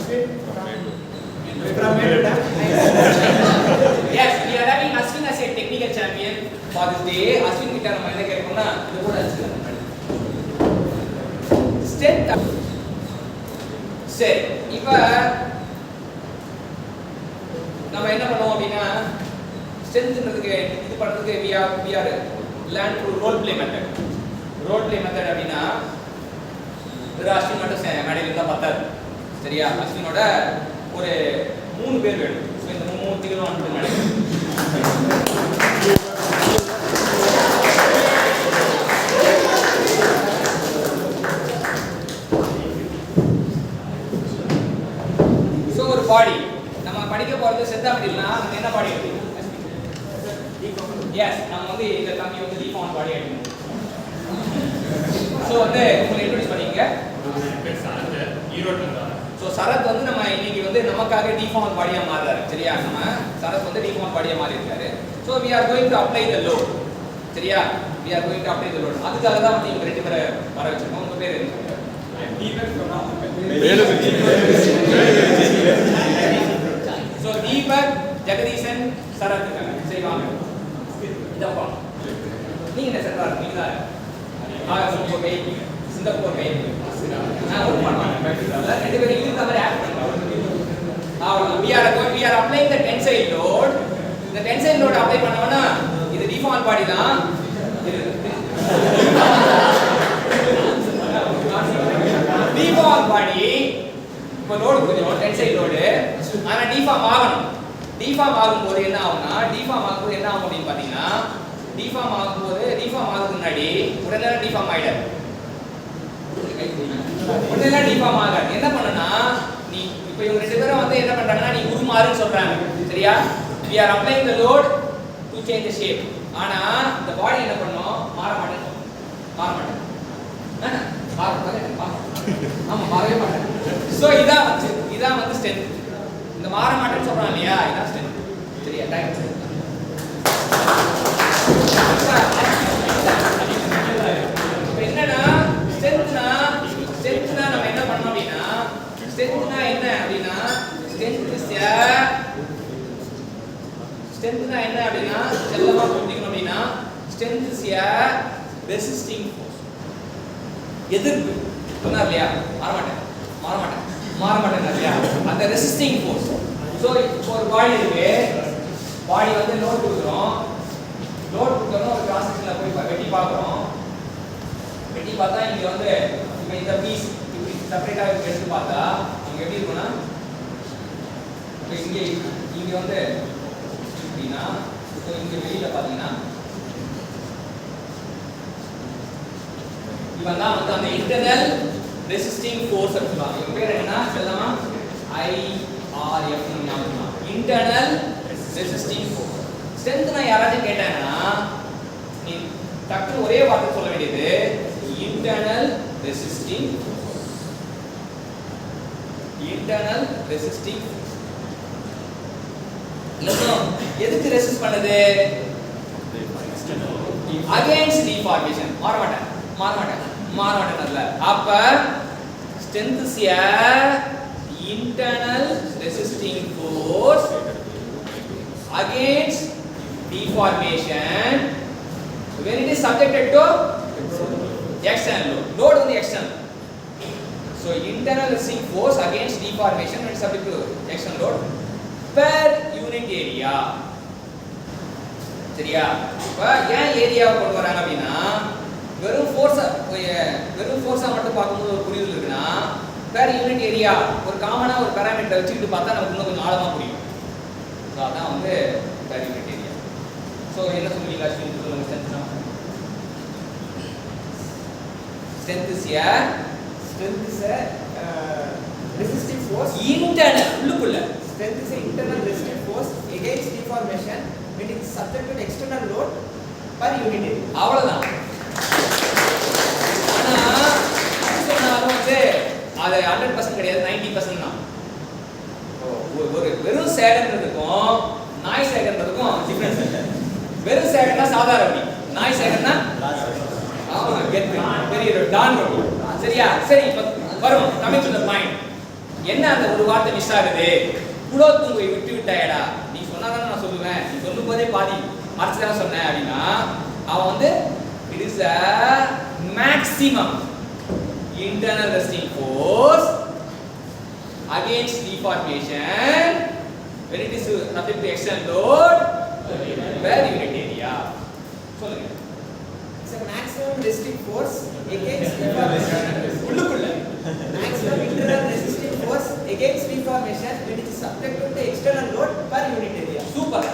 Yes, we are having Ashwin as a technical champion for this day. Ashwin கிட்ட நம்ம என்ன கேட்போம்னா இது கூட அடிச்சுக்கலாம். ஸ்ட்ரென்த். சரி, இப்போ நம்ம என்ன பண்ணுவோம் அப்படின்னா ஸ்ட்ரென்த்ன்றதுக்கு இது பண்றதுக்கு we are learn through role play method. Role play method அப்படின்னா அஸ்வின் மட்டும் மேடையில் இருந்தால் பத்தாது. சரியா? அஸ்வினோட ஒரு 3 பேர் வேணும். ஸோ இந்த 3 மூர்த்திகளும் வந்து மேடை. ஸோ ஒரு பாடி நம்ம படிக்க போகிறது செத்தாமட்டில்னா நம்ம என்ன பாடி எடுக்கணும்? எஸ், நம்ம வந்து இந்த தம்பி வந்து டிஃபார்ம் பாடி எடுக்கணும். ஸோ வந்து உங்களை இன்ட்ரோடியூஸ் பண்ணிங்க. ஸோ சரத் வந்து நம்ம இன்னைக்கு வந்து நமக்காக டிஃபார்ம் பாடியா மாறுறாரு. சரியா? நம்ம சரத் வந்து டிஃபார்ம் பாடியா மாறி இருக்காரு. So we are going to apply the load. சரியா? we are going to apply the load. அதுக்காக தான் வந்து இவங்க 2 பேரை வர வச்சிருக்கோம். உங்க பேர் என்ன? ஸோ தீபக், ஜெகதீசன், சரத் இருக்காங்க. சரி வாங்க. இதப்பா நீங்க என்ன சொல்றாரு? நீங்க தான் சிங்கப்பூர் மெயின் சிங்கப்பூர் மெயின் நான் ஒர்க் பண்ணுவாங்க. 2 பேரும் இந்த மாதிரி ஆட் பண்ணுவாங்க. we are applying the tensile load. இந்த tensile load அப்ளை பண்ணவனா இது டிஃபார்ம் பாடி தான். டிஃபார்ம் பாடி இப்போ லோட் கொஞ்சம் டென்சைல் லோடு ஆனா டிஃபார்ம் ஆகணும். டிஃபார்ம் ஆகும்போது என்ன ஆகும்னா டிஃபார்ம் ஆகும்போது என்ன ஆகும் அப்படின்னு பாத்தீங்கன்னா டிஃபார்ம் ஆகுறதுக்கு முன்னாடி உடனே டிஃபார்ம் ஆயிடாது. உடனே டிஃபார்ம் ஆகாது. என்ன பண்ணனா நீ இப்போ இவங்க 2 பேரும் வந்து என்ன பண்றாங்கன்னா நீ உருமாறுன்னு சொல்றாங்க. சரியா? we are applying the load to change the shape. ஆனா இந்த பாடி என்ன பண்ணும்? மாற மாட்டேன். ஆமா மாறவே மாட்டேன். சோ இதான் வந்து ஸ்ட்ரென்த். இந்த மாற மாட்டேன்னு சொல்றான் இல்லையா? இதான் ஸ்ட்ரென்த். சரியா? டைம் என்னன்னா ஸ்ட்ரென்த்னா நம்ம என்ன பண்ணோம் அப்படின்னா ஸ்ட்ரென்த்னா என்ன அப்படின்னா ஸ்ட்ரென்த்னா என்ன அப்படின்னா செல்லமா புரிஞ்சுக்கணும் அப்படின்னா strength is a resisting force. எதிர்ப்பு சொன்னா இல்லையா? மாற மாட்டேன் இல்லையா? அந்த ரெசிஸ்டிங் ஃபோர்ஸ். ஸோ இப்போ ஒரு பாடி இருக்கு. பாடி வந்து லோட் கொடுக்குறோம். ஒரு கிராஸ் செக்ஷன்ல போய் வெட்டி பார்க்குறோம். வெட்டி பார்த்தா இங்க வந்து இப்போ இந்த பீஸ் இப்படி செப்பரேட்டா எடுத்து பார்த்தா இங்க எப்படி இருக்கும்னா இப்போ இங்க வந்து இப்படின்னா இப்போ இங்க வெளியில பாத்தீங்கன்னா இவன் தான் வந்து அந்த இன்டர்னல் ரெசிஸ்டிங் ஃபோர்ஸ் சொல்லுவாங்க. இவங்க பேர் என்ன சொல்லலாமா? IRF ன்னு இன்டர்னல் ரெசிஸ்டிங் ஃபோர்ஸ். ஸ்ட்ரென்த்னா யாராச்சும் கேட்டாங்கன்னா நீ டக்குனு ஒரே வார்த்தை சொல்ல வேண்டியது இன்டர்னல் ரெசிஸ்டிங் இல்லைன்னா எதுக்கு ரெசிஸ்ட் பண்ணுது? Against deformation. மாற மாட்டேன் இல்ல. அப்ப strength is a internal resisting force against deformation when it is subjected to external load on the external. So internal resisting force against deformation when it is subject to external load per unit area. சரியா? இப்ப ஏன் ஏரியாவை கொண்டு வராங்க அப்படின்னா வெறும் ஃபோர்ஸா மட்டும் பார்க்கும்போது ஒரு புரிதல் இருக்குன்னா per unit area ஒரு காமனா ஒரு பாராமீட்டர் வச்சுக்கிட்டு பார்த்தா நமக்கு இன்னும் கொஞ்சம் ஆழமா புரியும். ஸோ அதான் வந்து per unit area. ஸோ என்ன சொல்லுவீங்க அஸ்வின்? சொல்லுங்க. strength is a resistive force. internal உள்ளுக்குள்ள Strength is a internal resistive force against deformation when it is subject to external load per unit area. அவ்வளவுதான். ஆனா சொன்னாலும் வந்து அது 100% கிடையாது, 90% தான். ஒரு வெறும் சேகன்றதுக்கும் நாய் சேகன்றதுக்கும் டிஃபரன்ஸ் இருக்கு. வெறும் சேகர்னா சாதாரண ரொட்டி, நாய் சேகர்னா ஆமா கெட் பெரிய டான் ரொட்டி. சரியா? சரி, இப்ப வரும் coming to the point. என்ன அந்த ஒரு வார்த்தை மிஸ் ஆகுது? குலோத்துங்கை விட்டு விட்டாயடா. நீ சொன்னாதானே நான் சொல்லுவேன். நீ சொல்லும் போதே பாதி மறைச்சுதான் சொன்னேன் அப்படின்னா அவன் வந்து it is a maximum internal resisting force against deformation when it is subject to external load per unit area. சொல்லுங்க. It's a maximum resisting force against deformation. உள்ளுக்குள்ள Maximum internal resisting force against deformation when it is subject to external load per unit area. Super.